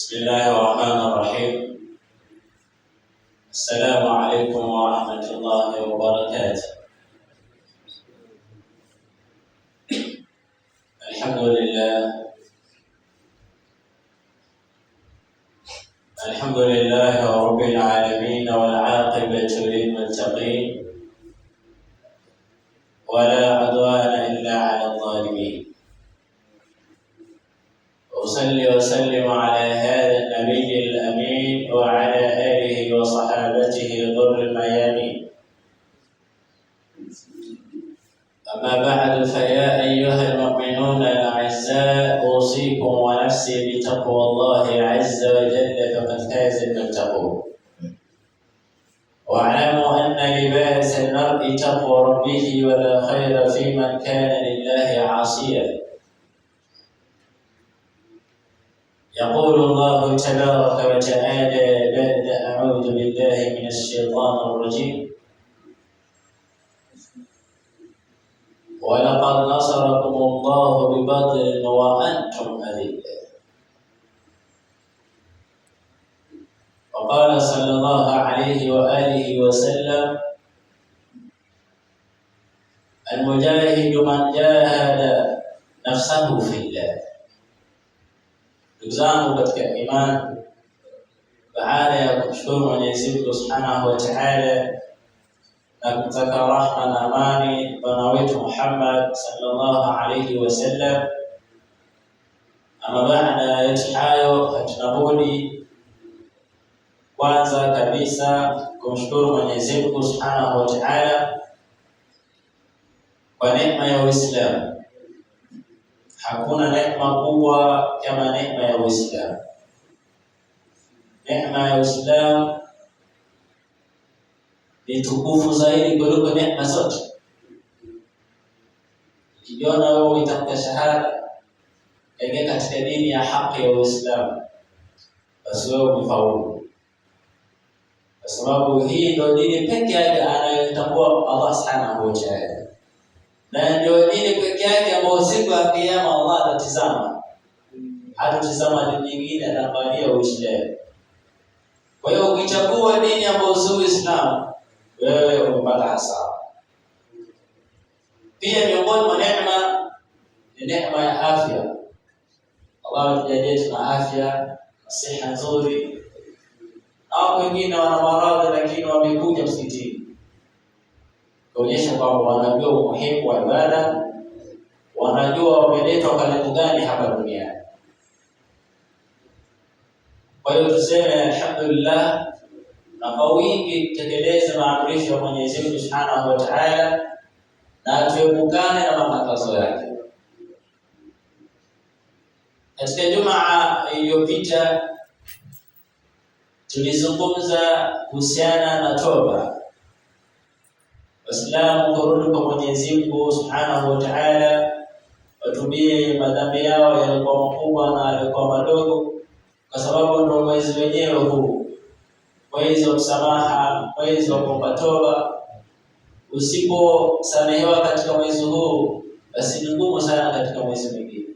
بسم الله الرحمن الرحيم. السلام عليكم ورحمة الله وبركاته. الحمد لله رب العالمين، والعاقبة للمتقين، ولا عدوان إلا على الظالمين. وصلي وسلم على هذا النبي الأمين وعلى آله وصحابته غر الميامين. أما بعد، فيا أيها المؤمنون الأعزاء، أوصيكم ونفسي بتقوى الله عز وجل، فقد فاز المتقون. واعلموا أن لباس المرء تقوى ربه، ولا خير في من كان لله عاصيا. يقول الله تبارك وتعالى بعد أعوذ بالله من الشيطان الرجيم: ولقد نصركم الله ببدر وأنتم أذلة. وقال صلى الله عليه وآله وسلم: المجاهد من جاهد نفسه في الله. Ndugu zangu katika imani, baada ya kumshukuru Mwenyezi Mungu Subhanahu wa Ta'ala na kumtaka rahma na amani bwana wetu Muhammad sallallahu alayhi wasallam, ama baada ya hayo, hatuna budi kwanza kabisa kumshukuru Mwenyezi Mungu Subhanahu wa Ta'ala kwa neema ya Uislamu. Hakuna neema kubwa kama neema ya Uislamu. Neema ya Uislamu ni tukufu zaidi kuliko neema zote. Ukijiona wewe umetamka shahada kaingia katika dini ya haki ya Uislamu, basi wewe umefaulu, kwa sababu hii ndio dini pekee yake anayotambua Allah Subhanahu wa Ta'ala, na ndio dini pekee yake ambayo siku ya kiyama Allah atatizama, hatatizama dini nyingine, ataangalia Uislamu. Kwa hiyo ukichagua dini ambayo si Uislamu, wewe umepata hasara. Pia miongoni mwa neema ni neema ya afya. Allah atujalie tuna afya na siha nzuri. Hao wengine wana maradhi lakini wamekuja msikitini kuonyesha kwamba wanajua umuhimu wa ibada, wanajua wameletwa kwa lengo gani hapa duniani. Kwa hiyo tuseme alhamdulillah, na kwa wingi tutekeleze maamrisho ya Mwenyezi Mungu Subhanahu wa Ta'ala na tuepukane na makatazo yake. Katika Jumaa iliyopita tulizungumza kuhusiana na toba, Waislamu kurudi kwa Mwenyezi Mungu Subhanahu wa Ta'ala, watubie madhambi yao yalikuwa makubwa na yalikuwa madogo, kwa sababu ndio mwezi wenyewe huu, mwezi wa msamaha, mwezi wa kuomba toba. Usiposamehewa katika mwezi huu, basi ni ngumu sana katika mwezi mwingine.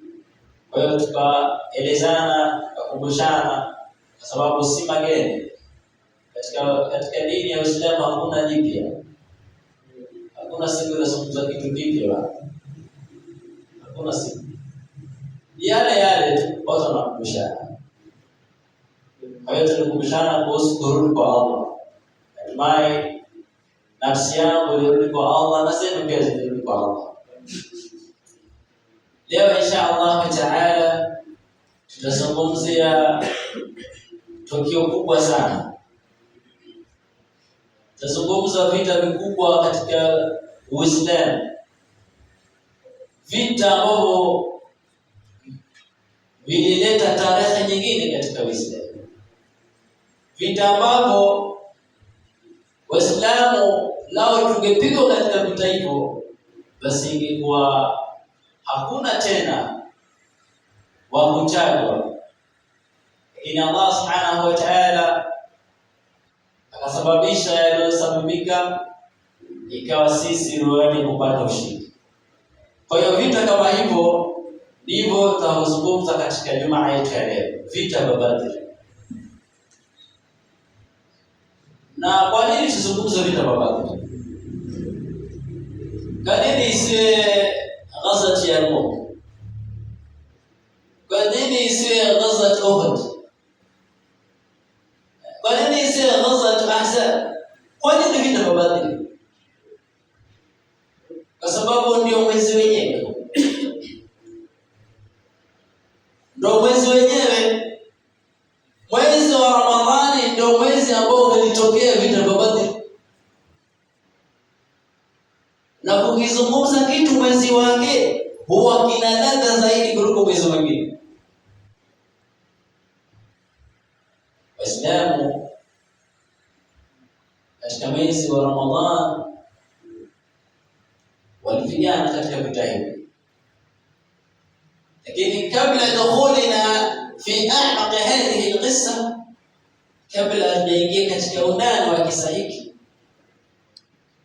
Kwa hiyo tukaelezana, tukakumbushana, kwa sababu si mageni katika dini ya Uislamu. Hakuna jipya, hakuna siku inazungumza kitu kipya, hakuna siku, yale tu watu wanakumbushana. Kwa hiyo tunakumbushana kuhusu kurudi kwa Allah. Natumai nafsi yangu ilirudi kwa Allah na sisi pia zirudi kwa Allah. Leo insha Allah Ta'ala tutazungumzia tukio kubwa sana. Tutazungumza vita vikubwa katika Uislamu, vita ambavyo vilileta tarehe nyingine katika Uislamu, vita ambavyo Waislamu lao tungepigwa katika vita hivyo, basi ingekuwa hakuna tena wa kuchagua. Lakini Allah Subhanahu wa Ta'ala akasababisha yaliyosababika, ikawa sisi ndio wenye kupata ushindi. Kwa hiyo vita kama hivyo Ndivyo tutazungumza katika Jumaa yetu ya leo, vita vya Badr. Na kwa nini tuzungumze vita vya Badr? Kwa nini isiwe Ghazwat Yarmouk? Kwa nini isiwe Ghazwat Uhud? Kwa nini isiwe Ghazwat Ahzab? Kwa nini vita vya Badr? Kwa sababu ndio mwezi wenyewe. Ndio mwezi wenyewe. Mwezi wa Ramadhani ndio mwezi ambao ulitokea vita vya Badr. Na kukizungumza kitu mwezi wake huwa kina ladha zaidi kuliko mwezi mwingine. Waislamu katika mwezi wa Ramadhani walipigana katika vita hivi. Lakini kabla dukhulina fi a'maq hadhihi alqissa, kabla tujaingia katika undani wa kisa hiki,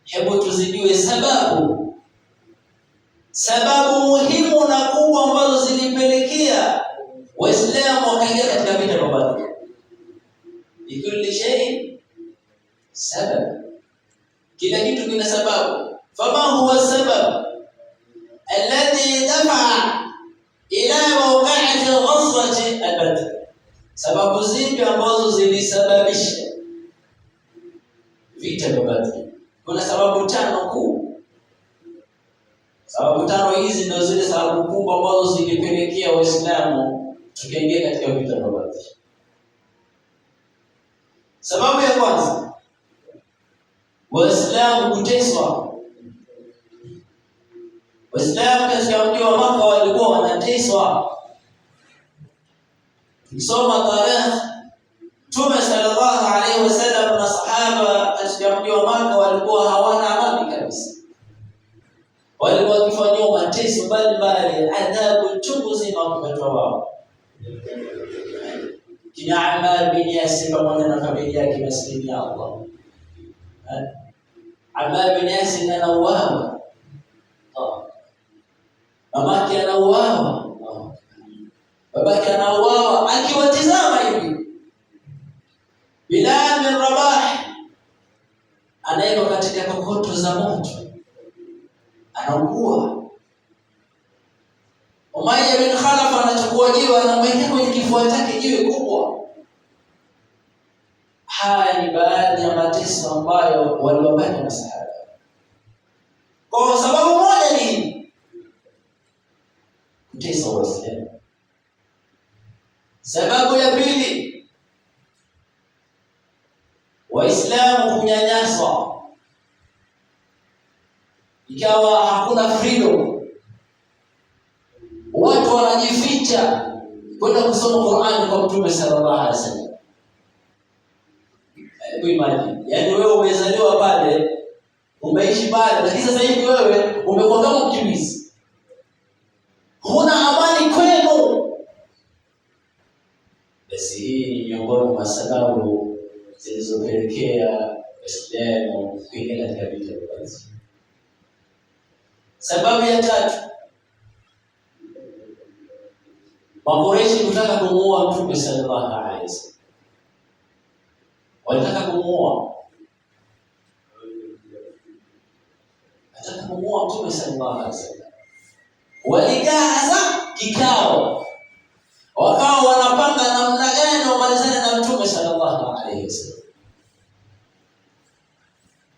hebu tuzijue sababu muhimu na kubwa ambazo zilipelekea Waislamu wakaingia katika vita vya Badr. Likulli shay sabab, kila kitu kina sababu. Fama huwa sabab alladhi dafa'a ila mawqi'ati ghazwati al-Badr? Sababu zipi ambazo zilisababisha vita vya Badr? Kuna sababu 5 kuu. Sababu 5 hizi ndio zile sababu kubwa ambazo zilipelekea Waislamu tukaingia katika vita vya Badr. Sababu ya kwanza, Waislamu kuteswa. Waislamu katika mji wa Makka walikuwa wanateswa. Tukisoma tarehe, Mtume sallallahu alaihi wasallam na sahaba katika mji wa Makka walikuwa hawana amani kabisa. Walikuwa wakifanywa mateso mbalimbali, adhabu chungu zima wakati wao. Kina Ammar bin Yasir pamoja na familia yake maskini ya Allah. Ammar bin Yasir anauawa. Mamake anauawa. Babake anauawa akiwatizama hivi. Bilal bin Rabah anaenda katika kokoto za moto, anaugua. Umayya bin Khalaf anachukua jiwe anamwekea kwenye kifua chake, jiwe kubwa. Haya ni baadhi ya mateso ambayo waliwapata masahaba. Kwa sababu moja ni kuteswa Waislamu. Sababu ya pili, Waislamu kunyanyaswa, ikawa hakuna freedom. Watu wanajificha kwenda kusoma Qur'an kwa Mtume sallallahu alaihi wasallam. Imagine, yani wewe umezaliwa pale, umeishi pale, lakini sasa hivi wewe umekuwa kama mkimbizi. Huna amani kwenu. Basi hii ni miongoni mwa sababu zilizopelekea Waislamu kuingia katika vita vya Badr. Sababu ya tatu, Makuraishi kutaka kumuua Mtume sallallahu alaihi wasallam. Walitaka kumuua. Wataka kumuua Mtume sallallahu alaihi wasallam. Walikaa kikao, wakawa wanapanga namna gani wamalizane na Mtume sallallahu alaihi wasallam.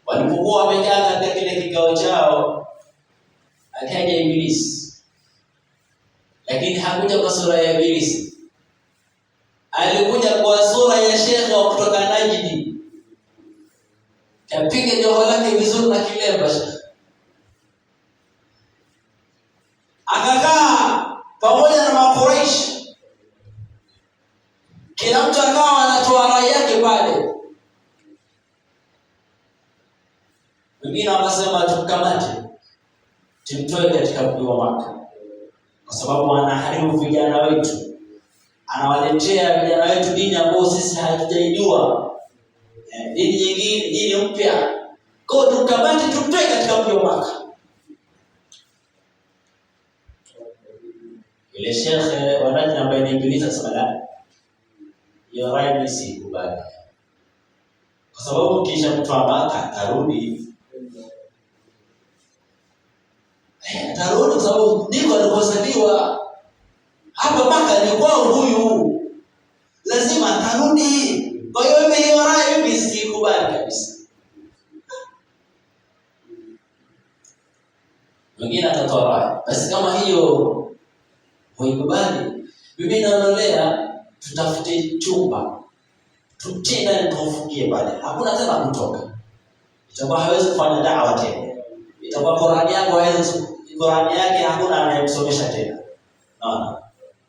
Walipokuwa wamekaa katika kile kikao chao, akaja Ibilisi. Lakini hakuja kwa sura ya Ibilisi. Alikuja kwa sura ya shekhe wa kutoka Najdi. Kapiga joho lake vizuri na kilemba shekhe. Akakaa pamoja na Makuraishi. Kila mtu akawa anatoa rai yake pale. Wengine wanasema tukamate, tumtoe katika mji wa Makka, kwa sababu anaharibu vijana wetu. Anawaletea vijana wetu dini ambayo sisi hatujaijua. Dini nyingine, dini mpya. Kwa tukamate tumtoe katika mji wa Makka. Yule shekhe wanani ambaye niibiliza sala hiyo rai sikubali, kwa sababu kisha mtu amaka atarudi kwa sababu ndiko alikozaliwa. Hapa Maka ni kwao huyu, lazima atarudi. Kwa hiyo mimi hiyo rai mimi sikubali kabisa. Mwingine atatoa rai, basi kama hiyo huikubali, mimi naonelea tutafute chumba tutenda nikufungie pale, hakuna tena kutoka. Itakuwa hawezi kufanya da'wa tena, itakuwa Qur'ani yake hakuna anayemsomesha tena. Naona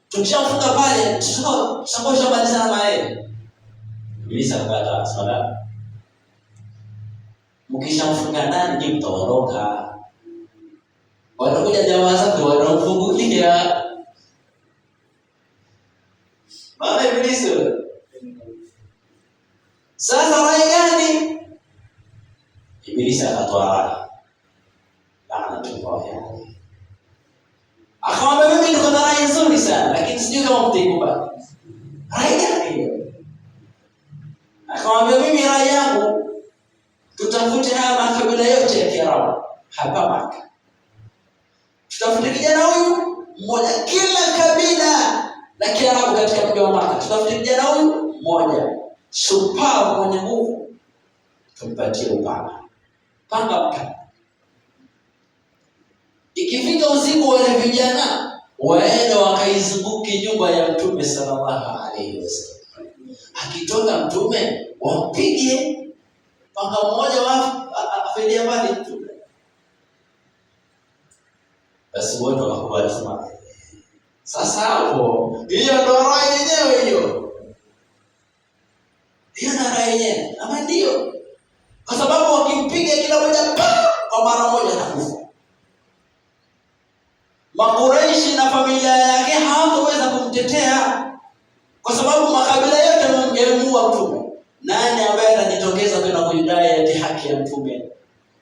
tukishafunga pale tutakosha maliza na yeye. Ibilisi akakataa sala. Mkishamfunga ndani ni mtaondoka, wanakuja jamaa zako wanafungulia. Maana Ibilisi sasa rai gani? Ibilisi akatoa rai, laanatullah alayhi. Akamwambia mimi niko na rai nzuri sana, lakini sijui kama mtaikubali. Rai gani hiyo? Akamwambia mimi rai yangu, tutafute haya makabila yote ya Kiarabu hapa Maka. Tutafute kijana huyu mmoja kila kabila la Kiarabu katika mji wa Maka. Tutafute kijana huyu mmoja shupavu mwenye nguvu, tumpatie upanga. Panga mkali. Ikifika usiku wale vijana waende wakaizunguke nyumba ya Mtume sallallahu alaihi wasallam. Akitoka Mtume wampige panga mmoja afidia mbali Mtume. Basi wote wakakubali sana. Sasa hapo hiyo ndo rai yenyewe hiyo. Hiyo na rai yenyewe. Ama ndio. Kwa sababu wakimpiga kila mmoja kwa mara moja atakufa. Makuraishi na familia yake hawataweza kumtetea, kwa sababu makabila yote yamemuua Mtume. Nani ambaye atajitokeza kwenda kudai haki ya Mtume?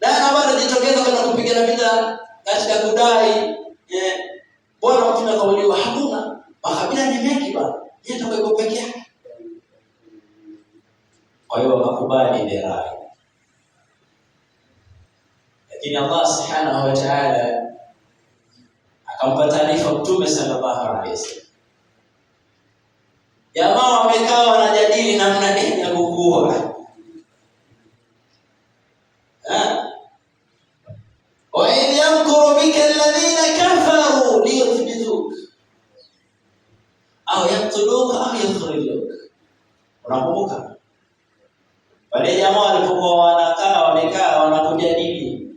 Nani ambaye atajitokeza kwenda kupigana vita katika kudai bwana Mtume kauliwa? Hakuna. Makabila ni mengi bwana, yeye ndio yuko peke yake. Kwa hiyo wakakubali ile rai, lakini Allah subhanahu wa ta'ala akampa taarifa Mtume sallallahu alaihi wasallam. Jamaa wamekaa wanajadili namna gani ya kukua. Wa in yamkuru bika alladhina kafaru liyuthbituka au yaqtuluka au yukhrijuka. Unakumbuka wale jamaa walipokuwa wamekaa wanakujadili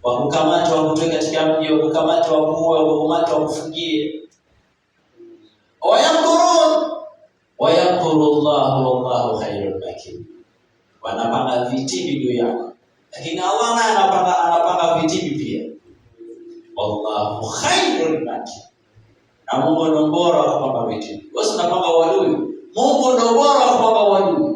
wakukamata wakutoe katika mji, wakukamata wakuue, wakukamata wakufungie. Wayamkuru Allahu wallahu khairul makirin. Wanapanga vitibi juu yako, lakini Allah naye anapanga vitibi pia. Wallahu khairul makirin. Na Mungu ndo bora wa kupanga vitibi. Wewe unapanga wadui, Mungu ndo bora wa kupanga wadui.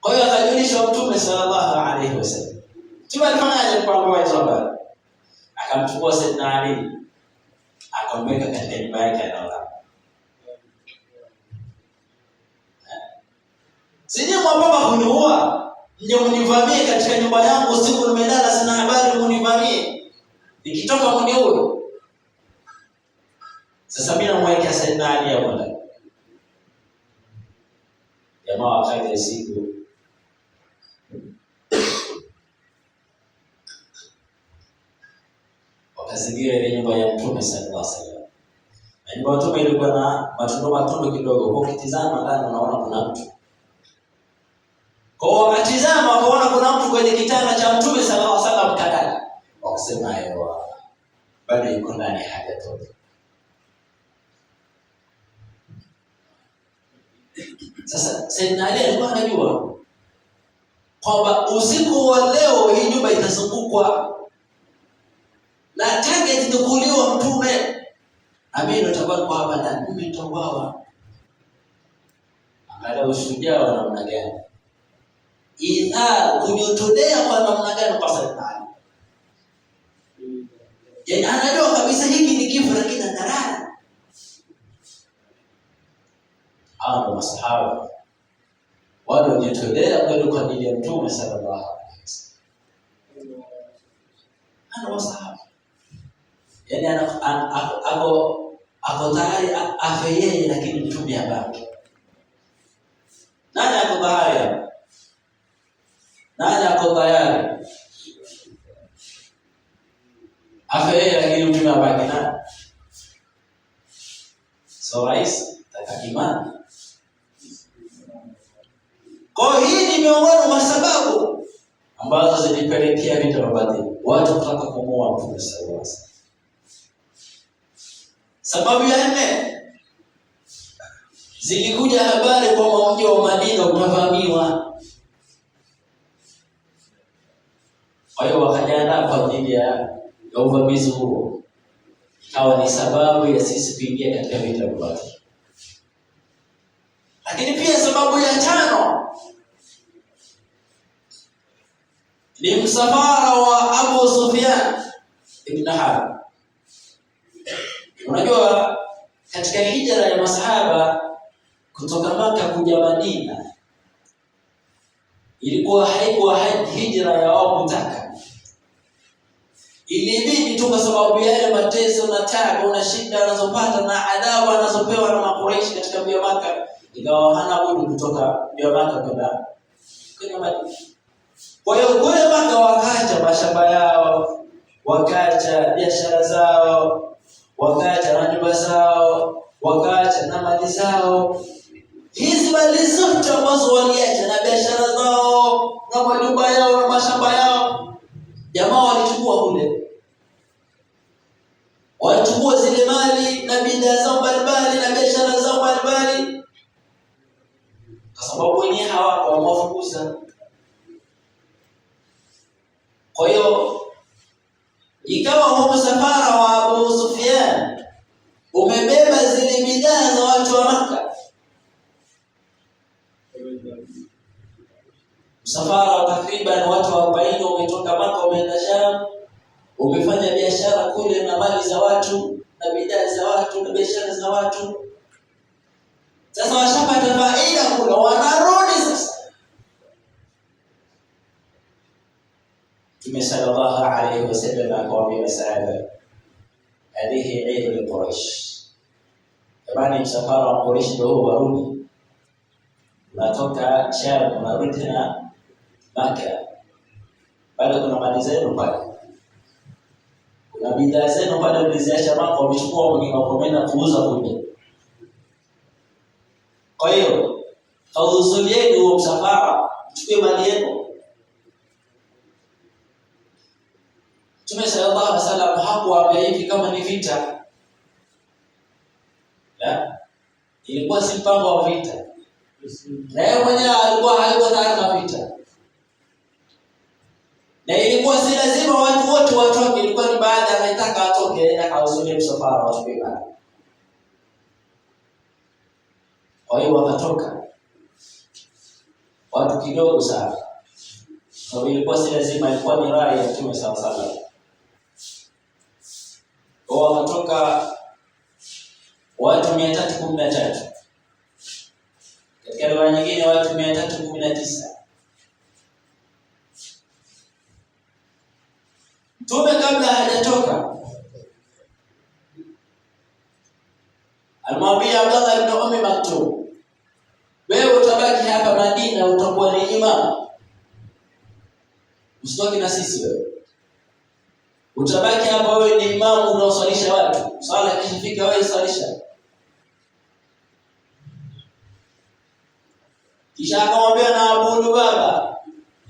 Kwa hiyo akajulisha Mtume sallallahu alaihi wasallam. Mtume alifanyaje kwa hizo habari? Akamchukua Saidina Ali akamweka katika nyumba yake analala. Sije mwapapa kuniua, nje mnivamie katika nyumba yangu usiku nimelala sina habari, mnivamie. Nikitoka mniue. Sasa mimi namweka Saidina Ali hapo ndani. Jamaa wakaja siku wakazingira ile nyumba ya Mtume sallallahu alaihi wasallam. Na nyumba ya Mtume ilikuwa na matundu kidogo. Kwa ukitizama ndani unaona kuna mtu. Kwa wakatizama wakaona kuna mtu kwenye kitanda cha Mtume sallallahu alaihi wasallam kadali. Wakasema ewa, bado yuko ndani hajatoka. Sasa Saidina Ali alikuwa anajua kwamba usiku wa leo hii nyumba itazungukwa na target itakuliwa Mtume. Mimi ndo nitakuwa kwa hapa ndani, mimi nitauawa. Angalia ushujaa wa namna gani, kujitolea kwa namna gani kwa Saidina Ali. Yaani anajua kabisa hiki ni hivyo lakini analala. Hao masahaba wale waliotolea kwenda kwa ajili ya Mtume sallallahu alaihi wasallam. Hao masahaba yani ako tayari afe yeye lakini Mtume abaki. Nani ako tayari? Nani ako tayari afe yeye lakini Mtume abaki? Nani? So rais takimani. Kwa hii ni miongoni mwa sababu ambazo zilipelekea vita vya Badri, watu kutaka kumuua Mtume sallallahu alaihi wasallam. Sababu ya nne, zilikuja habari kwa mji wa Madina utavamiwa. Kwa hiyo wakajiandaa kwa ajili ya uvamizi huo. Ikawa ni sababu ya sisi kuingia katika vita vya Badri. Lakini pia sababu ya tano ni msafara wa Abu Sufyan ibn Harb. Unajua katika hijra ya masahaba kutoka Maka kuja Madina haikuwa hijra ya wao kutaka. Ilibidi tu kwa sababu ya yale mateso na taabu na shida wanazopata na adhabu wanazopewa na Makuraishi katika mji wa Maka, ikawa hana budi kutoka mji wa Maka kwenda Madina. Kwa hiyo kule Maka wakaacha mashamba yao, wakaacha biashara zao, wakaacha na nyumba zao, wakaacha na mali zao. Hizi mali zote ambazo waliacha na biashara zao na majumba yao na mashamba yao, jamaa walichukua kule. Walichukua zile mali na bidhaa zao mbalimbali na biashara zao mbalimbali, kwa sababu wenyewe hawako wamewafukuza. Kwa hiyo ikawa huo msafara wa Abu Sufyan umebeba zile bidhaa za watu wa Maka. Msafara wa takriban watu 40 umetoka Maka umeenda Sham, umefanya biashara kule na mali za watu na bidhaa za watu na biashara za watu. Sasa washapata faida kule, wanarudi sasa. Mtume sallallahu alaihi wasallam akawaambia masahaba, hadihi Eid Quraish. Jamani, msafara wa Quraish ndio warudi. Unatoka Sham unarudi tena Maka. Bado kuna mali zenu pale. Kuna bidhaa zenu pale uliziacha Maka, wamechukua wameenda kuuza kule. Kwa hiyo hauzulieni huo msafara, chukue mali yenu. Mtume sallallahu alaihi wasallam hakuwaambia hivi kama ni vita. La, ilikuwa si mpango wa vita. Na yeye mwenyewe alikuwa hayuko tayari na vita. Na ilikuwa si lazima watu wote watoke, ilikuwa ni baada ya anataka atoke na kauzulie msafara wa shubiri. Kwa hiyo wakatoka watu kidogo sana. Kwa ilikuwa si lazima, ilikuwa ni rai ya Mtume sallallahu alaihi wasallam. Kwa wakatoka watu 313. Katika riwaya nyingine watu 319. Mtume kabla hajatoka alimwambia Abdullah ibn Ummi Maktum, wewe utabaki hapa Madina, utakuwa ni imam. Usitoki na sisi wewe. Utabaki hapa, wewe ni imamu unaosalisha watu. Swala ikifika wewe salisha. Kisha akamwambia na Abu Lubaba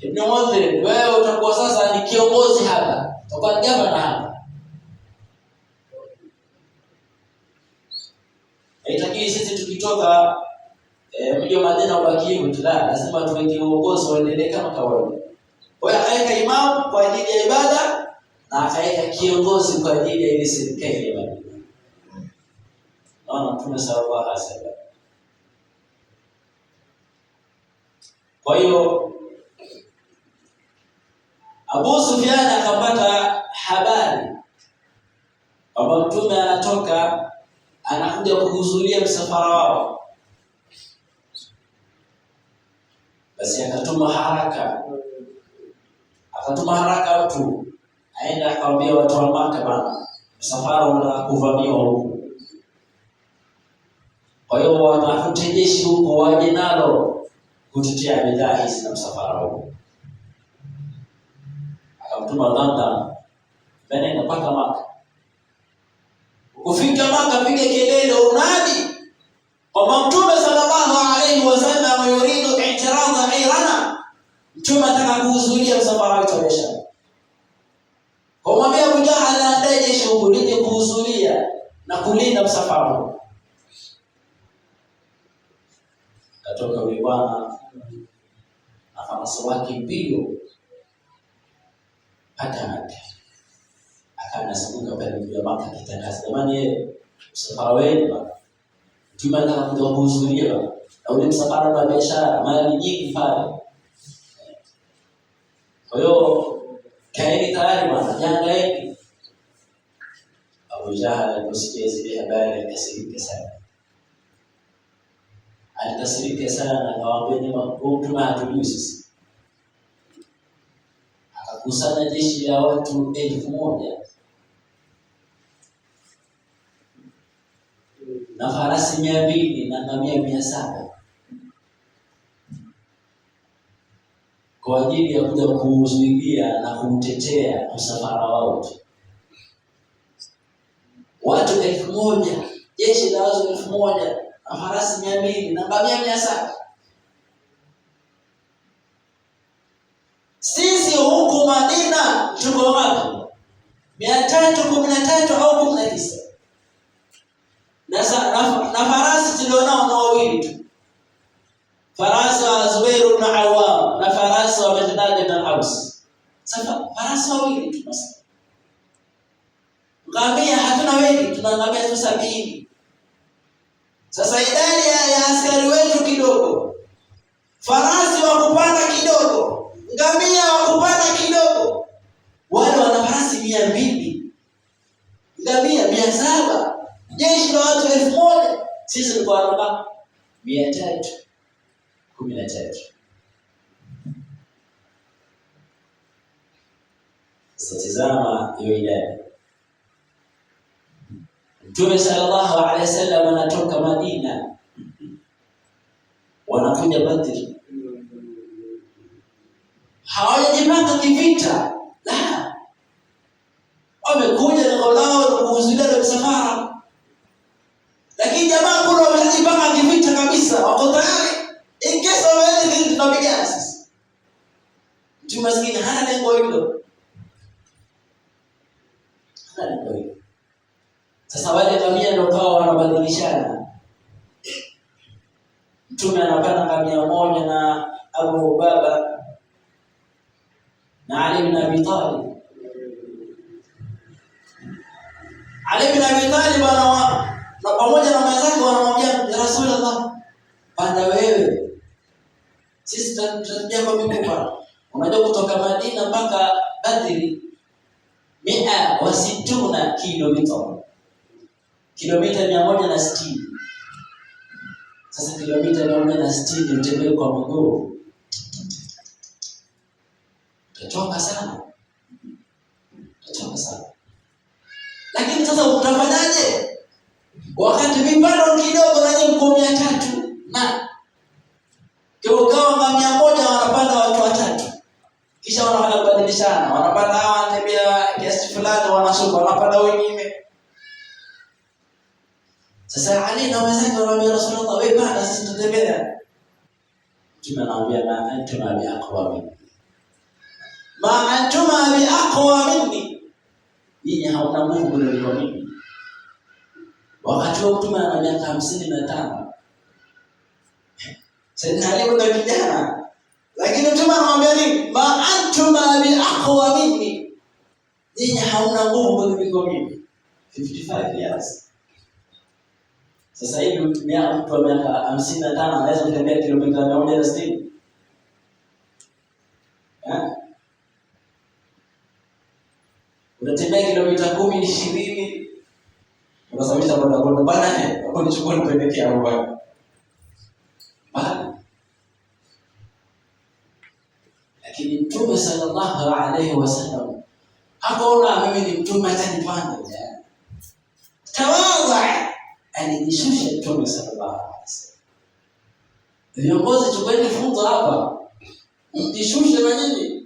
ibn Mudhir, wewe utakuwa sasa ni kiongozi hapa. Utakuwa ni gavana hapa. Haitaki sisi tukitoka mji wa Madina ubaki hivyo, lazima tuweke uongozi waendelee kama kawaida. Kwa hiyo akaweka imamu kwa ajili ya ibada na akaweka kiongozi kwa ajili ya ile serikali ya Madina. Naona Mtume sallallahu alaihi wasallam. Kwa hiyo Abu Sufyan akapata habari Baba Mtume anatoka anakuja kuhudhuria msafara wao. Basi akatuma haraka mtu aenda akamwambia watu wa Maka, bana, msafara unataka kuvamiwa huko. Kwa hiyo wanafute jeshi huko waje nalo kutetea bidhaa hizi na msafara huko. Akamtuma Dhamdham nenda mpaka Maka. Kufika Maka, piga kelele unadi kwamba Mtume sallallahu alaihi wasallam yuridu i'tirada Irana. Mtume anataka kuhudhuria msafara wetu wa biashara. Kwa mwambie Abu Jahal aandae jeshi huko lije kuhudhuria na kulinda msafara huo. Katoka yule bwana na farasi wake mbio hata Maka. Akanazunguka pale mji wa Maka akitangaza, jamani, yeye msafara wenu Mtume anataka kuhudhuria, na ule msafara wa biashara mali nyingi pale. Kwa hiyo kaeni tayari bwana, jangaeni. Abu Jahal aliposikia zile habari alikasirika sana, akawaambia Mtume hatujui sisi. Akakusanya jeshi la watu 1000 na farasi 200 na ngamia 700 kwa ajili ya kuja kuzuilia na kumtetea msafara wao. Watu 1000, jeshi la watu 1000 na farasi 200 na ngamia 700. Sisi huku Madina tuko wapi? 313 au 19. Na farasi tulionao ni wawili tu. Farasi wa Zubair ibn Awwam na farasi wa Miqdad ibn Aus. Sasa farasi wawili tu basi. Ngamia hatuna wengi, tuna ngamia tu 70. Sasa idadi ya askari wetu kidogo. Farasi wa kupanda kidogo, ngamia wa kupanda kidogo. Wale wana farasi 200, ngamia 700. Jeshi la watu 1000, sisi tulikuwa na 313. Sasa tazama hiyo idadi. Mtume sallallahu alaihi wasallam anatoka Madina, wanakuja Badri. Hawajajipanga kivita, la, wamekuja na lao na kuhudhuria msafara. Lakini jamaa kuna wamejipanga kivita kabisa, wako tayari in case of anything tunapigana sisi. Mtu maskini hana lengo hilo. Sasa wale ngamia ndio kao wanabadilishana. Mtume anapanda ngamia 1 na Abu Baba na Ali ibn Abi Talib. Ali ibn Abi Talib na pamoja na mwenzake wanamwambia, ya Rasulullah, panda wewe, sisi tutakuja kwa miguu bwana. Unajua kutoka Madina mpaka Badri 160 kilomita 160. Sasa kilomita 160 utembee kwa miguu, utachoka sana. Lakini sasa utafanyaje wakati vipando kidogo na nyinyi mko 300 na kama 100 wanapanda watu 3, kisha wanabadilishana, wanapanda hawa wanatembea kiasi fulani, wanashuka, wanapanda wengine. Sasa Ali na wenzake wanaambia Rasulullah, wewe panda, sisi tutembea. Mtume anawaambia, ma antuma bi aqwa minni, nyinyi hauna nguvu kuliko mimi. Wakati huo Mtume ana miaka 55. Sasa Ali ndio kijana, lakini Mtume anamwambia nini? Ma antuma bi aqwa minni, nyinyi hauna nguvu kuliko mimi. 55 years. Sasa hivi mtu wa miaka 55 anaweza kutembea kilomita 160. Unatembea kilomita 10, 20, unasababisha bodaboda bana hapo nichukue nipelekea hapo bana. Lakini Mtume sallallahu alaihi wasallam hakuona mimi ni mtume hata nipande. Tawadha alijishusha Mtume sallallahu alaihi wasallam. Viongozi chukweni funzo hapa. Mjishushe na nini?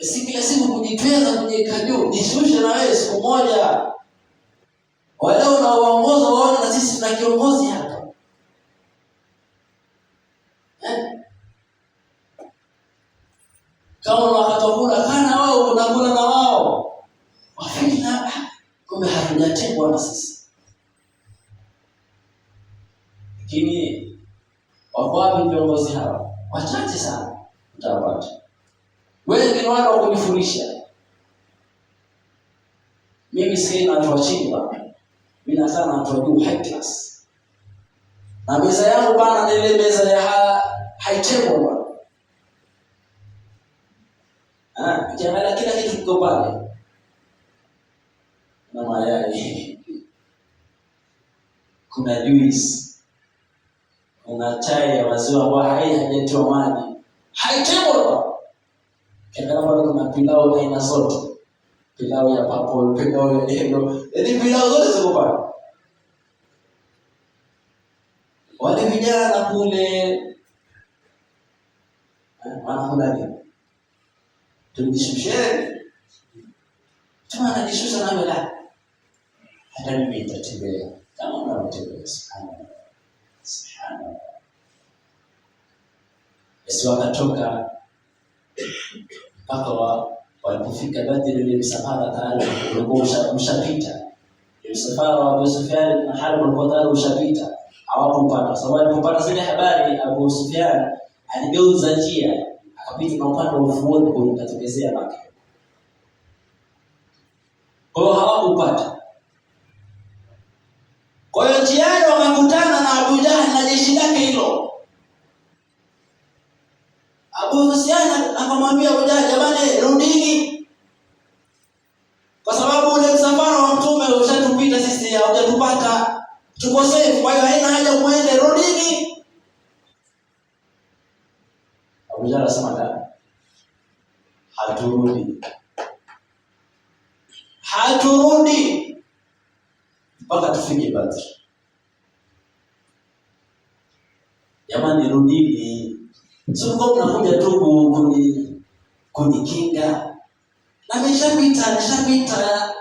Si kila siku kujitweza kujiweka juu, jishushe na wewe siku moja. Wale unaoongoza waone na sisi tuna kiongozi hapa. Kama wakatokula kana wao unakula na wao. Wafika kumbe hatujatengwa na sisi. Lakini wako wapi viongozi hawa? Wachache sana utawapata. Wengi ni wale wa kujifundisha. Mimi sina watu wa chini bwana. Mimi nakaa na watu wa juu, high class. Na meza yangu bwana ni ile meza ya high table bwana. Ukiangalia kila kitu kiko pale. Na mayai. Kuna juice. Kuna chai ya maziwa ambayo haijatiwa maji. High table bwana. Kama kuna pilau aina zote. Pilau ya purple, pilau ya yellow. Yaani pilau zote ziko pale. Wale vijana kule wanakula nini? Tujishushe. Tuna anajishusha na wala. Hata mimi nitatembea. Kama unatembea subhanallah. Yesu akatoka mpaka walipofika Badri ile msafara tayari ulikuwa ushapita. Ile msafara wa Abu Sufyan na Harb al-Qadar ushapita. Hawakupata. Sababu walipopata zile habari Abu Sufyan aligeuza njia akapita na upande wa ufuoni kulitokezea Makka. Kwa hiyo hawakupata. Kwa hiyo njiani wakakutana na Abu Jahl na jeshi lake hilo. Abu Sufyan akamwambia Abu Jahl, jamani rudini. Kwa sababu ule msafara wa mtume ushatupita sisi, haujatupata. Tuko safe, kwa hiyo haina haja muende, rudini. Abu Jahl akasema haturudi mpaka tufike Badr. Jamani rudini. Sio kama mnakuja tu kunikinga. Na nimeshapita.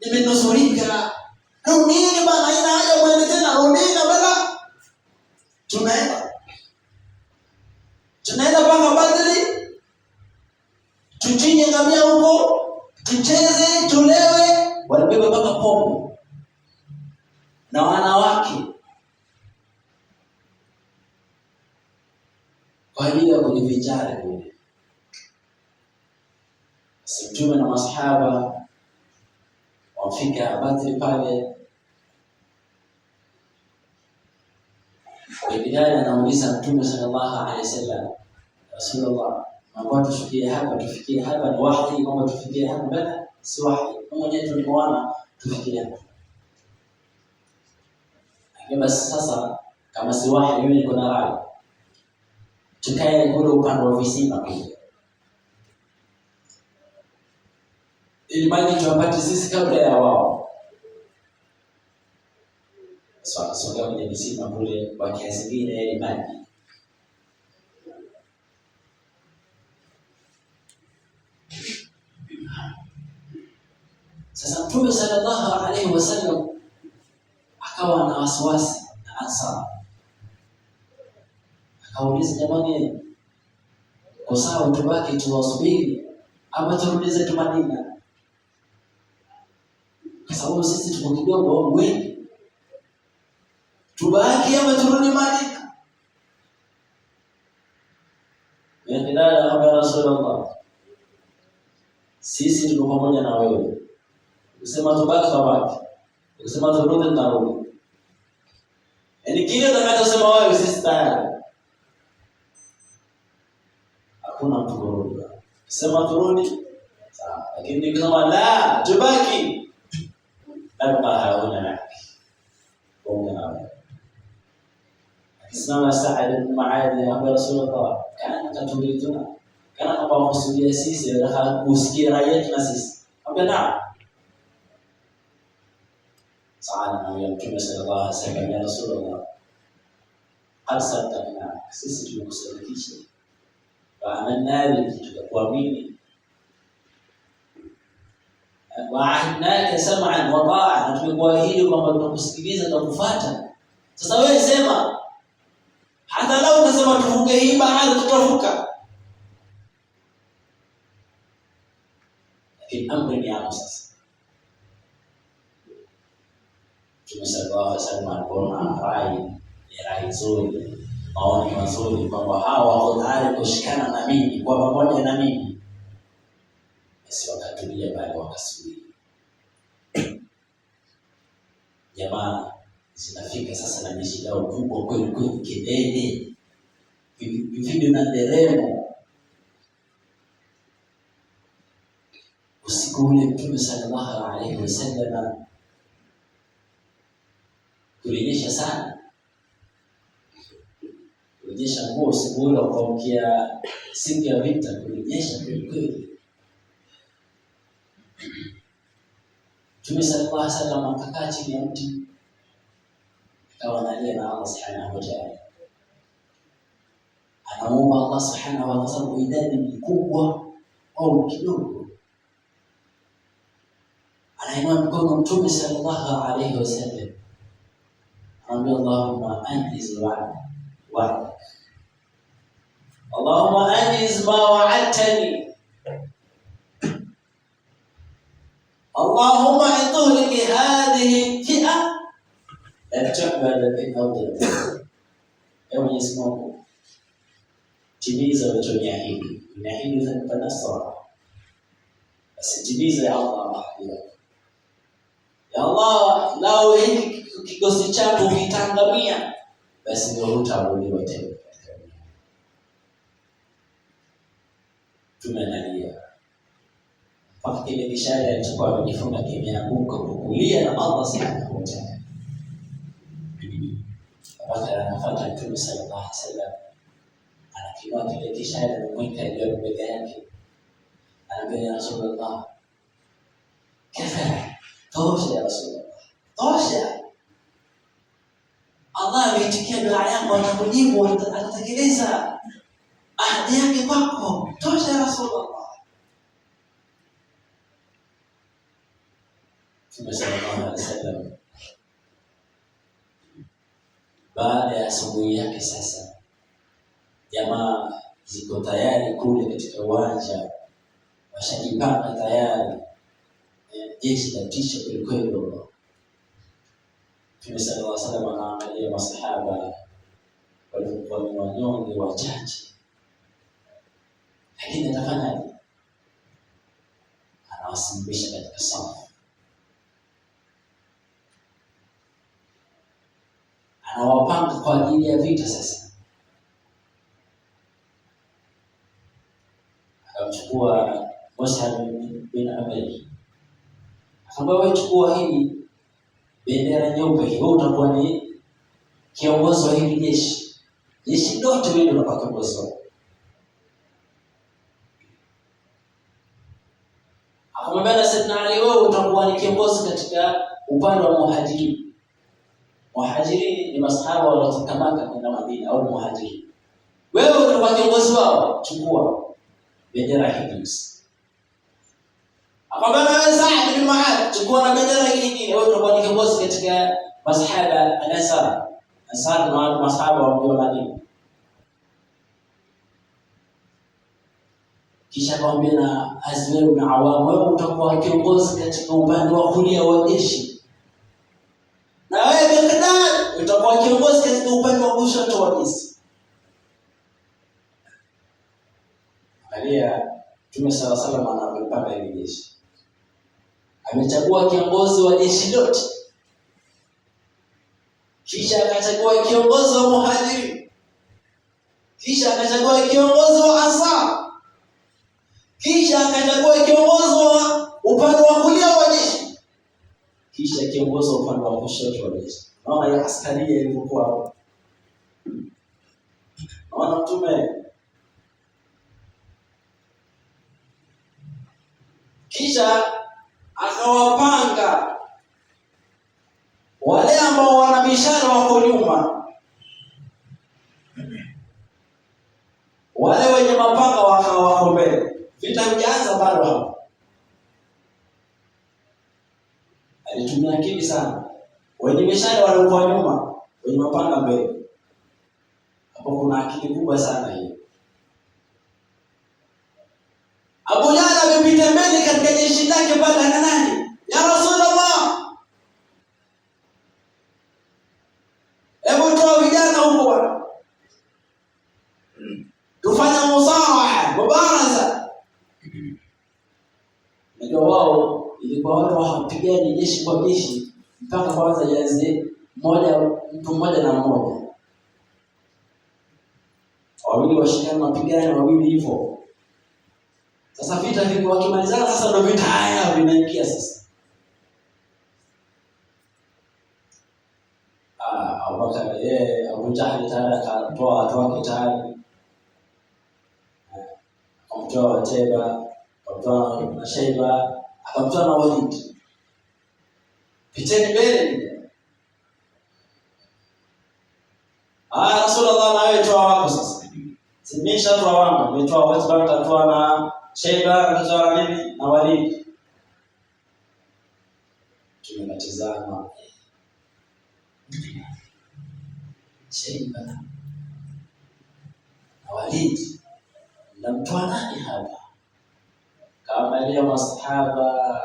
Nimenusurika. Rudini bana, haina haja muende tena, rudini bana. Tunaenda mpaka Badri. Tuchinje ngamia huko, tucheze, tulewe, walibeba mpaka pombe. Na wanawake. Kwa ajili ya kujivinjari kule. Mtume na masahaba wafika Badri pale. Bidaya anamuuliza Mtume sallallahu alaihi wasallam, Rasulullah, naomba tufikie hapa ni wahi, naomba tufikie hapa bala si wahi. Mmoja wetu nimeona tufikie hapa. Basi sasa kama si wahi mimi niko na rai. Tukae kule upande wa visima kule. Ili maji tuwapate sisi kabla ya wao. Soga kwenye visima kule kwa kiasi kingine ile maji. Sasa Mtume sallallahu alaihi wasallam akawa na wasiwasi na Ansar. Akauliza, jamani, kwa sababu tubaki tuwasubiri ama turudi zetu Madina? Kwa sababu sisi tuko kidogo wengi. Tubaki ama turudi Madina? Ndio kama Rasulullah. Sisi tuko pamoja na wewe. Usema tubaki tabaki. Usema turudi tarudi. Yaani kile utakachosema wewe sisi tayari. Hakuna mtu kurudi. Sema turudi. Sawa. Lakini nikisema la, tubaki. nabqa hauna nak qawmana. Akisema Sa'ad ibn Mu'adh ya Rasulullah, kana katulituna, kana kama kusudia sisi na kusikia rai yetu na sisi. Ambia Sa'ad ya Mtume sallallahu alaihi wasallam, ya Rasulullah, asadana, sisi tumekusadikisha, wa amanna tukakuamini, wa ahidnaka sam'an wa ta'a, na tumekuahidi kwamba tutakusikiliza na kufuata. Sasa wewe sema, hata leo unasema tuvuke hii bahari, tutavuka, lakini amri ni yako. Sasa Mtume sallallahu alaihi wasallam alipoona rai nzuri, maoni mazuri kwamba hawa wako tayari kushikana na mimi, kwa pamoja na mimi, basi wakatulia pale, wakasubiri. Jamaa zinafika sasa na jeshi lao kubwa kweli kweli, kelele, vifijo na nderemo. Usiku ule Mtume sallallahu alaihi wasallam kurejesha sana, kurejesha nguo usiku ule kuamkia siku ya vita, kurejesha kweli kweli. Mtume sallallahu alaihi wasallam akakaa chini ya mti, akawa analia na Allah subhanahu wa ta'ala, anaomba Allah subhanahu wa ta'ala idadi mkubwa au kidogo. Anainua mkono Mtume sallallahu alaihi wasallam, anamwambia Allahumma anjiz wa'dak, Allahumma anjiz ma wa'adtani, Allahumma ituhliki hadhihi fi'a la tu'badu bi awdati. Ewe Mwenyezi Mungu, timiza ulichoniahidi, niahidi utanipa nasra, basi timiza ya Allah. Ya Allah, lao hiki kikosi chako kitangamia, basi ndio hutaabudiwa tena. Tumenalia mpaka kile kishada alichokuwa amejifunga kimeanguka kukulia na Allah subhanahu wa ta'ala. Wakati anafuata Mtume sallallahu alaihi wasallam, anakiwa kile kishada na mweka juu ya bega yake, anambia ya Rasulullah, kafa, tosha ya Rasulullah, tosha. Allah ameitikia dua yako, atakujibu, atatekeleza ahadi yake kwako, tosha ya Rasulullah. Mtume sallallahu alaihi wasallam baada ya asubuhi yake, sasa jamaa ziko tayari kule katika uwanja, washajipanga tayari, jeshi la tisha kwelikweli. Mtume sallallahu alaihi wasallam anaangalia masahaba walikuwa ni wanyonge wachache, lakini atafanyaje? Anawasimamisha katika safu, anawapanga kwa ajili ya vita. Sasa akamchukua Mus'ab bin Umair, akamwambia wewe, chukua hii bendera nyeupe, wewe utakuwa ni kiongozi wa hili jeshi lote, wewe ndio unapaka kiongozi. Akamwambia Sayyidina Ali, wewe utakuwa ni kiongozi katika upande wa Muhajirin. Muhajirin ni masahaba waliotoka Makka kwenda Madina, au Muhajirin. Wewe utakuwa kiongozi wao, chukua bendera hii. Akamwambia Sa'ad ibn Mu'adh, chukua na bendera hii nyingine, wewe utakuwa ni kiongozi katika masahaba al-Ansar. Ansar ni wale masahaba wa Madina. Kisha akamwambia na Azwar ibn Awam, wewe utakuwa kiongozi katika upande wa kulia wa jeshi. Na wewe Miqdad utakuwa kiongozi katika upande wa kushoto wa jeshi. Angalia Mtume sallallahu alaihi wasallam anapanga hili jeshi. Amechagua kiongozi wa jeshi lote, kisha akachagua kiongozi wa Muhajirin, kisha akachagua kiongozi wa Ansar, kisha akachagua kiongozi wa upande wa kulia wa jeshi, kisha kisha kiongozi upande wa kushoto wa jeshi. Naona ya askari ilivyokuwa hapo. Naona Mtume kisha akawapanga wale ambao wana mishale wako nyuma, wale wenye mapanga wako mbele. Vita hujaanza bado hapo. Alitumia akili sana. Wenye mishale walikuwa nyuma, wenye mapanga mbele. Hapo kuna akili kubwa sana hiyo. Abu Jahl amepita mbele katika jeshi lake baada ya nani? Ya Rasulullah. Hebu toa vijana huko bwana. Tufanye musawa, mubaraza. Ndio wao ilikuwa watu hawapigani jeshi kwa jeshi mpaka kwanza yaanze mtu mmoja na mmoja. Wawili washikana mapigano, wawili hivyo. Sasa vita viko wakimalizana, sasa ndio vita haya vinaingia sasa. Abu Jahl tayari akatoa watu wake tayari. Akamtoa Utaiba, akamtoa na Shaiba, akamtoa na Walid. Piteni mbele. Rasulullah na wewe toa wako sasa. Simamisha toa wangu, nimetoa watu watatoa na Shaiba, akatoa na mimi na Walid. Tunatazama Shaiba na Walid. Namtoa nani hapa? Kaangalia masahaba.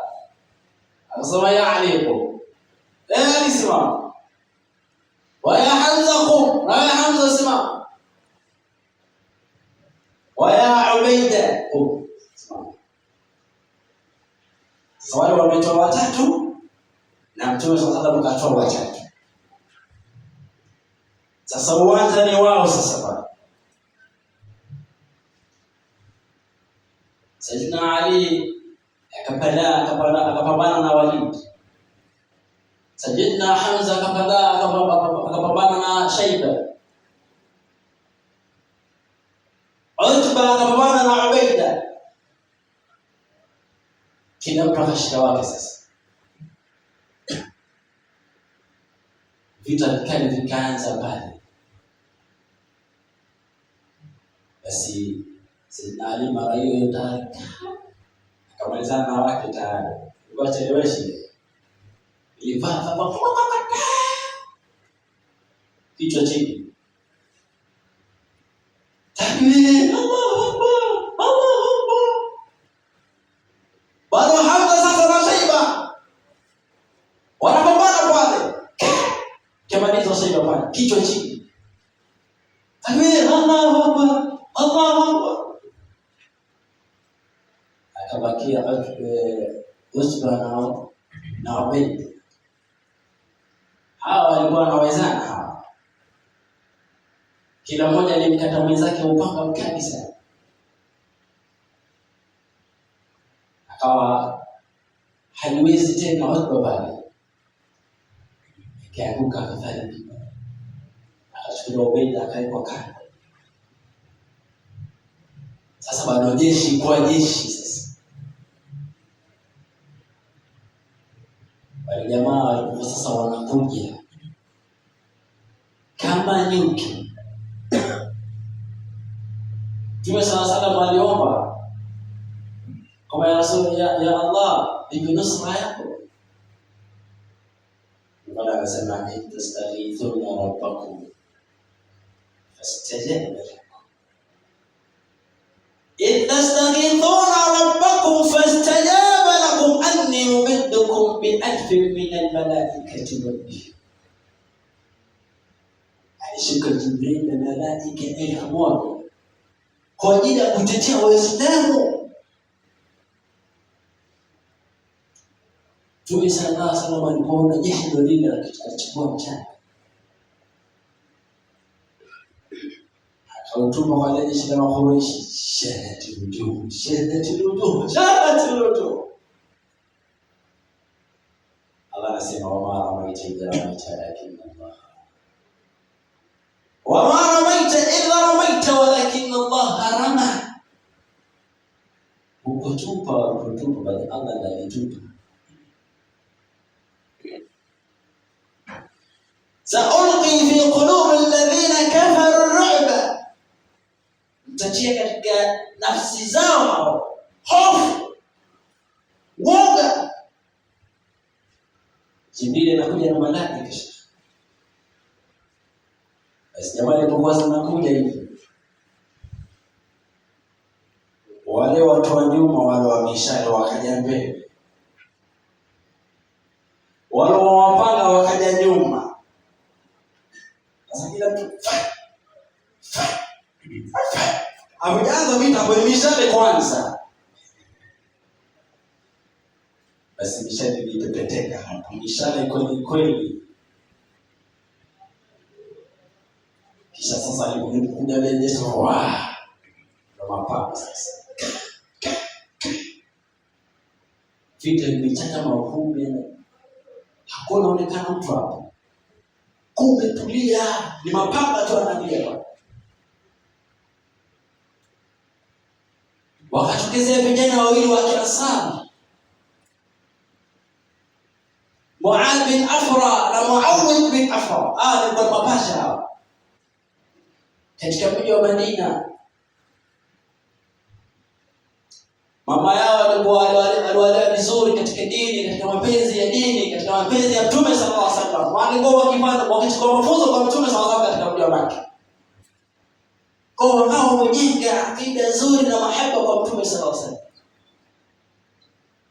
Akasema ya alikum. Simama. Wa ya Hamza qum. Na ya Hamza simama. Wa ya Ubaida qum. Simama. Sasa wale wametoa watatu na Mtume sallallahu alaihi wasallam akatoa watatu. Sasa uwanja ni wao sasa bwana. Sayyidina Ali akapambana na Walid. Sayyidina Hamza akapambana na Shaiba. Utba akapambana na Ubaida. Kila mtu akashika wake sasa. Vita vikali vikaanza pale. Basi Sayyidina Ali mara hiyo tayari akamalizana na wake tayari. Wacheleweshe. Ilivaa kichwa chini. Takbir, Allahu Akbar, Allahu Akbar. Bado Hamza sasa na Shaiba wanapambana pale. Kimaliza Shaiba pale, kichwa chini. Takbir, Allahu Akbar, Allahu Akbar. Akabakia Utba na Ubaida. Hawa walikuwa wanawezana hawa. Kila mmoja alimkata mwenzake upanga mkali sana. Akawa haiwezi tena Utba pale. Akaanguka akafariki. Akachukua Ubaida akawekwa kando. Sasa bado jeshi kwa jeshi sasa. Wale jamaa walikuwa sasa wanakuja kama nyuki. Mtume sallallahu aliomba kama ya Rasul, ya Allah, nipe nusra yako. Wala akasema tastaghithuna rabbakum fastajaba lakum. Tastaghithuna rabbakum fastajaba lakum anni mumiddukum bi-alf min al-malaikati murdifin. Alishuka Jibril na malaika 1000 kwa ajili ya kutetea Waislamu. Mtume sallallahu alaihi wasallam alipoona jeshi ndio lile alichukua mchana. Akautuma kwa jeshi la Quraysh, shahadatul wujuh. Allah anasema ramaita idh ramaita walakin Allah, wama ramaita idh ramaita walakin Allah rama. Ukutupa ukutupa bali Allah ndiye alitupa. Sa'ulqi fi qulubi alladhina kafaru ar-ru'ba, mtachia katika nafsi zao hofu, woga. Jibril anakuja na malaika kisha. Basi jamaa alipokuwa zinakuja hivi, wale watu wa nyuma wale wa mishale wakaja mbele, wale wa mapanga wakaja nyuma. Sasa kila mtu ameanza vita kwa mishale kwanza. Basi mishale ilipepeteka hapo, mishale kweli. Kisha sasa alipokuja Yesu na mapanga sasa. Vita ilichacha mavumbi, hakuna onekana mtu hapo. Kumetulia, ni mapanga tu analia. Wakatokezea vijana wawili wa Kiansari, Mu'adh bin Afra na Muawidh bin Afra. Ni kwa mapasha hao katika mji wa Madina. Mama yao alikuwa vizuri katika dini, katika mapenzi ya dini, katika mapenzi ya Mtume sallallahu alaihi wasallam. Walikuwa wakichukua mafunzo kwa Mtume sallallahu alaihi wasallam katika mji wa Makka. Kwa wao wamejenga akida nzuri na mahaba kwa Mtume sallallahu alaihi wasallam.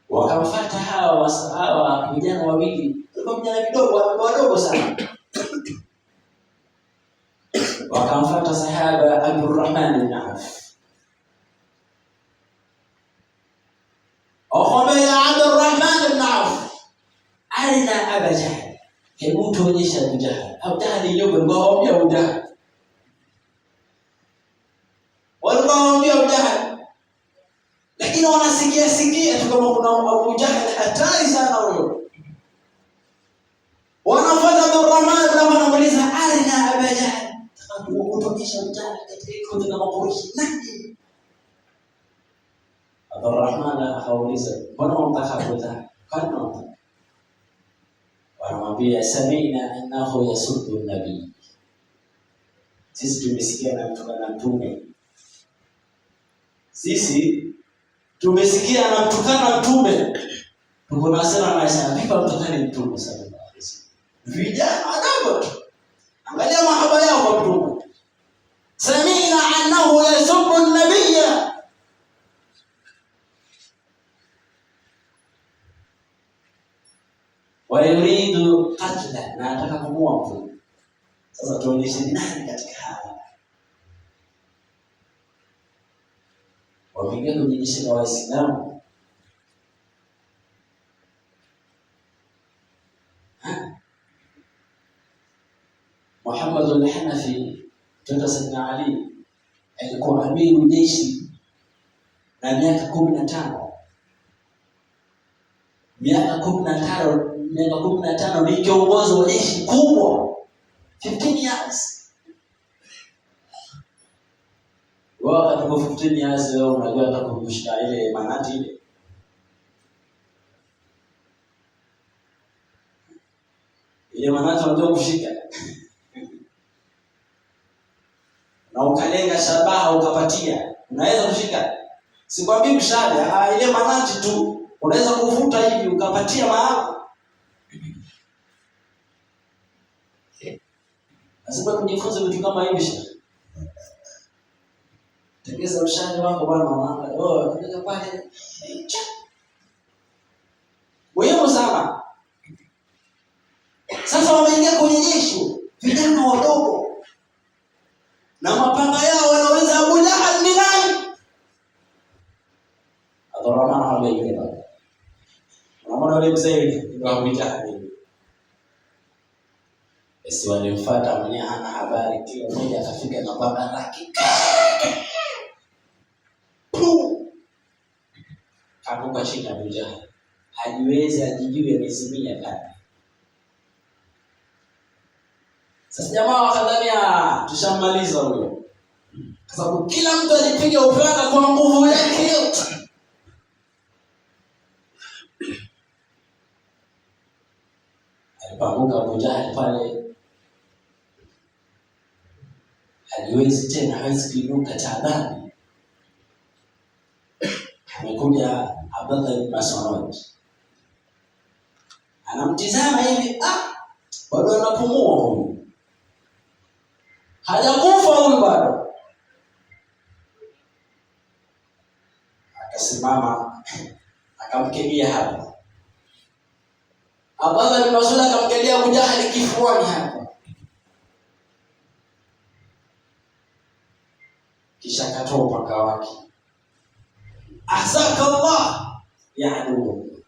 Wakamfuata hawa vijana wawili, walikuwa vijana wadogo sana. Wakamfuata sahaba Abdurrahman ibn Auf. Akamwambia ya Abdurrahman ibn Auf, aina Abu Jahl, hebu tuonyeshe Abu Jahl. Abu Jahl ndio ngombe Abu Jahl. Walikuwa Abu Jahl, lakini wanasikia tu kama kuna Abu Jahl hatari sana huyo. Wanafuata Abdurrahman na wanamuuliza aina Abu Jahl, tuonyeshe Abu Jahl katika kundi la Quraysh nani? Abdurrahman akauliza, mbona unataka kuta? Kana wanamwambia samina annahu yasubbu an-nabii, sisi tumesikia anamtukana Mtume. Sisi tumesikia anamtukana Mtume. Tuko na hasira na sana vipi mtukane Mtume sallallahu alaihi wasallam. Vijana wadogo tu, angalia mahaba yao kwa Mtume. Samina annahu yasubbu an-nabii, wa yuridu qatla, na anataka kumuua Mtume. Sasa tuonyeshe nani katika hawa. Wameingia kwenye jeshi la Waislamu. Muhammad al-Hanafi mtoto Sayyidina Ali alikuwa amiri jeshi na miaka 15. Miaka 15 ni kiongozi wa jeshi kubwa. 15 years. Wakati kwa 15 years leo unajua atakushika ile manati ile. Ile manati unajua kushika. Na ukalenga shabaha ukapatia. Unaweza kushika. Sikwambii mshale, ile manati tu unaweza kuvuta hivi ukapatia maana. Lazima kujifunza vitu kama hivi. Tegeza mshale wako bwana mama. Unaweza pale. Muhimu sana. Sasa wameingia kwenye jeshi, vijana wadogo. Na mapanga yao wanauliza Abu Lahab ni nani? Abdurrahman hawaelewa. Unaona wale mzee ndio Abu Lahab. Basi walimfuata mwenye hana habari, kila mmoja akafika na panga lake. Hapo kwa chini Abu Jahl. Hajiwezi ajijue amezimia ndani. Sasa jamaa wakadhania tushamaliza huyo, kwa sababu kila mtu alipiga upanga kwa nguvu yake yote. Alipanguka Abu Jahal pale, haliwezi tena, hawezi kuinuka taabani. Amekuja Abdullah ibn Mas'ud, anamtizama hivi, bado anapumua huyu, hajakufa huyu bado. Akasimama akamkemia hapa. Abdullah ibn Mas'ud akamkelea Abu Jahal kifuani hapa, kisha akatoa upanga wake. Ahzaka Allah ya adu,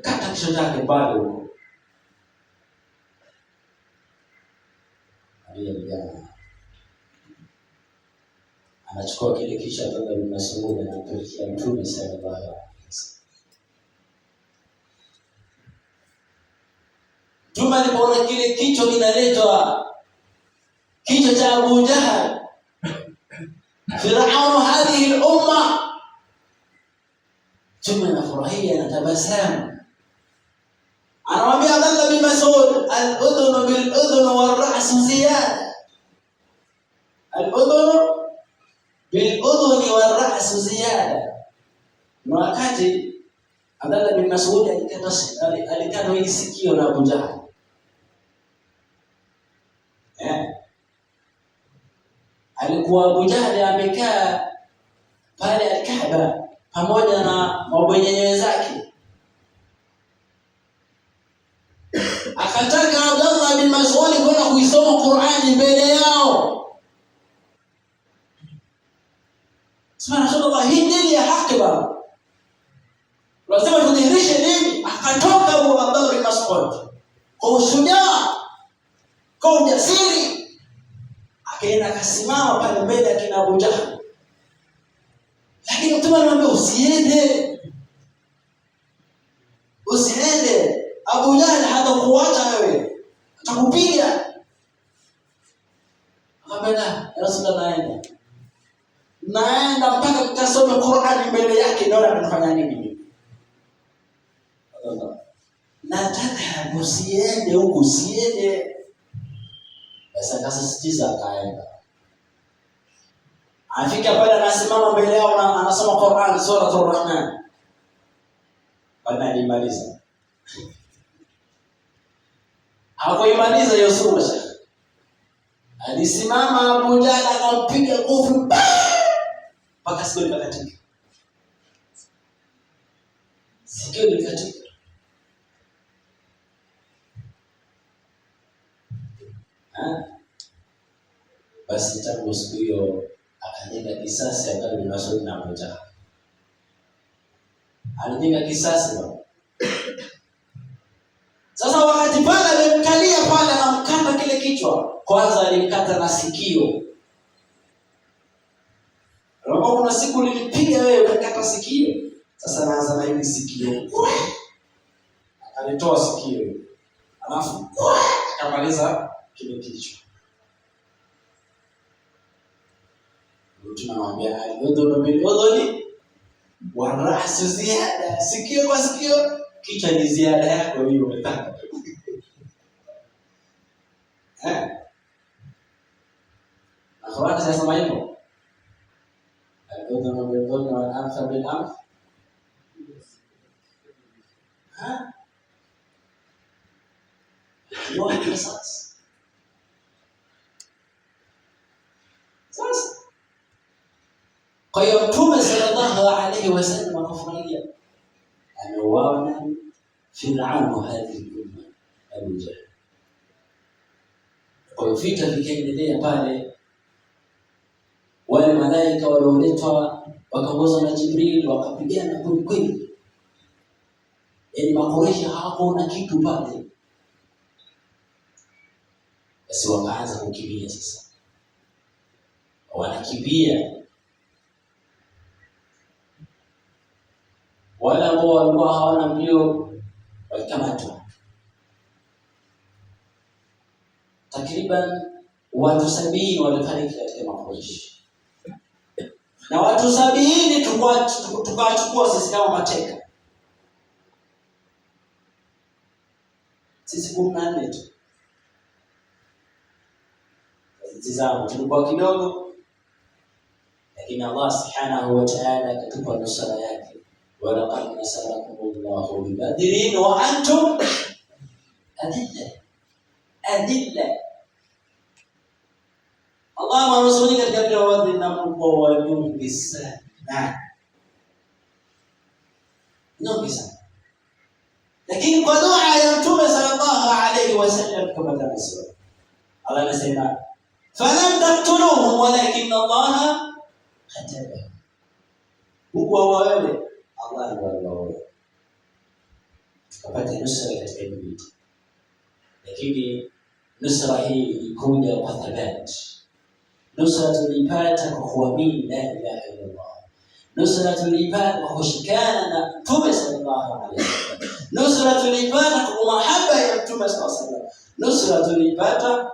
kata kichwa chake bado. Aliyejana anachukua kile kichwa Abdullah ibn Mas'ud na kumpelekea Mtume sallallahu alaihi wasallam. Mtume alipoona kile kichwa kinaletwa, kichwa cha Abu Jahal, Firaun hadhihi al-umma, Mtume anafurahia, anatabasamu, anamwambia Abdullah bin Mas'ud, al-udhun bil-udhun wal-ra's ziyada, al-udhun bil-udhun wal-ra's ziyada. Na wakati Abdullah bin Mas'ud alikata hili sikio la Abu Jahal, alikuwa Abu Jahal amekaa pale al-Kaaba pamoja na mabwenyenye zake. Akataka Abdullah bin Mas'ud kwenda kuisoma Qur'ani mbele yao. Subhanallah, hii dini ya haki baba, lazima tudhihirishe dini. Akatoka Abdullah bin Mas'ud kwa ushujaa, kwa ujasiri, akaenda akasimama pale mbele ya kina Abu Jahal. Lakini Mtume anamwambia usiende, Abu Jahal hatakuacha wewe, atakupiga. Akamwambia ya Rasulullah, naenda mpaka tukasome Qur'ani mbele yake, ndio anafanya nini? Nataka usiende huko, usiende. Sasa akasisitiza, akaenda. Afika pale anasimama mbele yao na anasoma Qur'an, Suratul Rahman. Baada alimaliza. Hakuimaliza hiyo sura. Alisimama Abu Jahal akampiga kofi mpaka sikio likakatika. Sikio likakatika. Basi tangu siku hiyo akajenga kisasi Abdullah bin Mas'ud na Abu Jahal. Alijenga kisasi bwana. Sasa wakati pale alimkalia pale na mkata kile kichwa, kwanza alimkata na sikio. Roho, kuna siku nilipiga wewe ukakata sikio. Sasa naanza na hili sikio. Akalitoa sikio. Alafu akamaliza kile kichwa. Tunamwambia al-udhun bil-udhuni wal-ra's ziyada, sikio kwa sikio, kichwa ni ziada yako hiyo umetaka. Akhwat, sasa maiko al-udhun bil-udhun wal-anf bil-anf. Ndio sasa. Kwa hiyo Mtume sallallahu alaihi wasallam akafurahia, ameuawa Firaun hadhihi umma, Abu Jahal. Kwa hiyo vita vikaendelea pale, wale malaika walioletwa wakaongozwa na Jibril wakapigana kweli kweli. Yaani Makuraishi hawakuona kitu pale. Basi wakaanza kukimbia sasa. Wanakimbia. Wale ambao walikuwa hawana mbio walikamatwa. takriban watu 70 walifariki katika makureishi, na watu 70 tukawachukua sisi kama mateka. Sisi 14 tu. Tazama, tulikuwa kidogo, lakini Allah subhanahu wa ta'ala akatupa nusra yake. Wa laqad nasarakumullahu bi Badrin wa antum adilla. Allah amewazuia katika vita wa Badr na mko wanyonge sana. Nyonge sana. Lakini kwa dua ya Mtume sallallahu alayhi wasallam kama tunasema, Allah anasema falam taqtuluhum walakin Allah qatalahum. Huko wewe Allah ndiye aliwaoa. Tukapata nusra katika vita. Lakini nusra hii ilikuja kwa thabati. Nusra tulipata kwa kuamini la ilaha illa Allah. Nusra tulipata kwa kushikana na Mtume sallallahu alaihi wasallam. Nusra tulipata kwa mahaba ya Mtume sallallahu alaihi wasallam. Nusra tulipata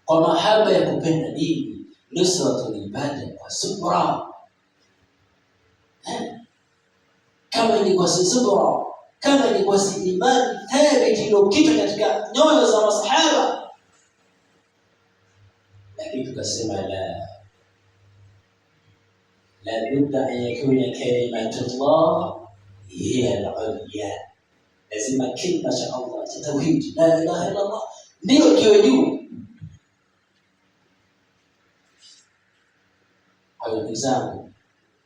kwa mahaba ya kupenda dini. Nusra tulipata kwa subra. Kama ni kwa subra, kama ni kwa imani thabiti iliyokita katika nyoyo za masahaba, lakini tukasema la budda an yakuna kalimatullah hiya al-ulya. Lazima kilima cha Allah cha tauhid la ilaha illa Allah ndio kiwe juu. Ndugu zangu,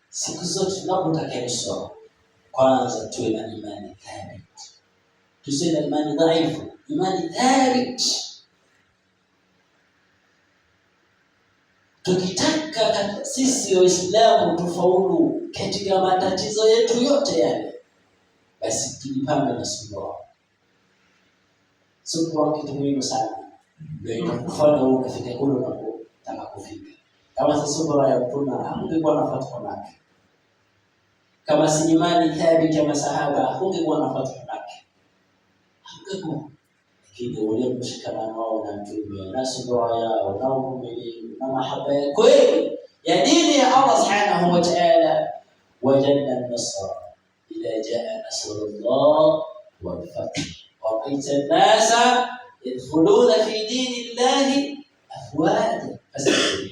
siku zote tunapotaka nusra, kwanza tuwe na imani thabiti. Tusiwe na imani dhaifu, imani thabiti. Tukitaka sisi Waislamu tufaulu katika matatizo yetu yote yale, basi tujipange na subra. Subra kitu muhimu sana. Ndio itakufanya wewe ufike kule unapotaka kufika. Kama si subra ya Mtume, hungekuwa na fatwa yake. Kama si imani thabiti ya masahaba, hungekuwa na fatwa yake. Hungekuwa. Lakini ule mshikamano wao na Mtume na subra yao na uvumilivu na mahaba ya kweli ya dini ya Allah subhanahu wa ta'ala, wajadna an-nasra idha jaa nasrullah wal fath wa ra'aita an-nasa yadkhuluna fi dinillahi afwaja fastaghfir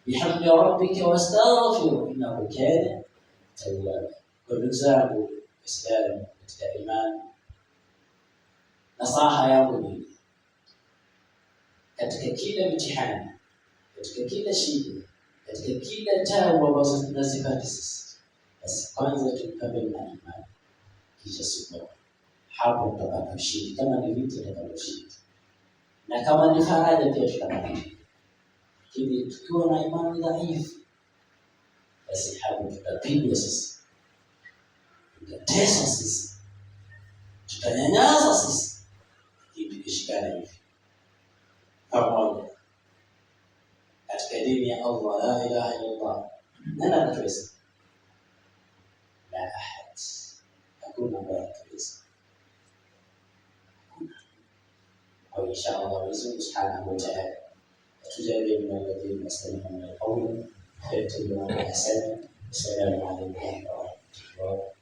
bihamdi rabbika wastaghfir innahu kana tawwaba. Ndugu zangu Waislamu katika imani, nasaha yangu ni katika kila mtihani, katika kila shida, katika kila taabu ambazo tunazipata sisi, basi kwanza tukabili na imani, kisha subra. Hapo tutapata ushindi. Kama ni vita tutapata ushindi, na kama ni faraja pia tutapata. Lakini tukiwa na imani dhaifu, basi hapo tutapigwa sisi, tutateswa sisi, tutanyanyaswa sisi. Tukishikana hivi pamoja katika dini ya Allah, la ilaha illa Allah, nani anatuweza? La ahad, hakuna ambaye anatuweza. Au insha Allah Mwenyezi Subhanahu wa Ta'ala atujalie min alladhina yastami'una al-qawla fayattabi'una ahsana. Assalamu alaykum wa rahmatullahi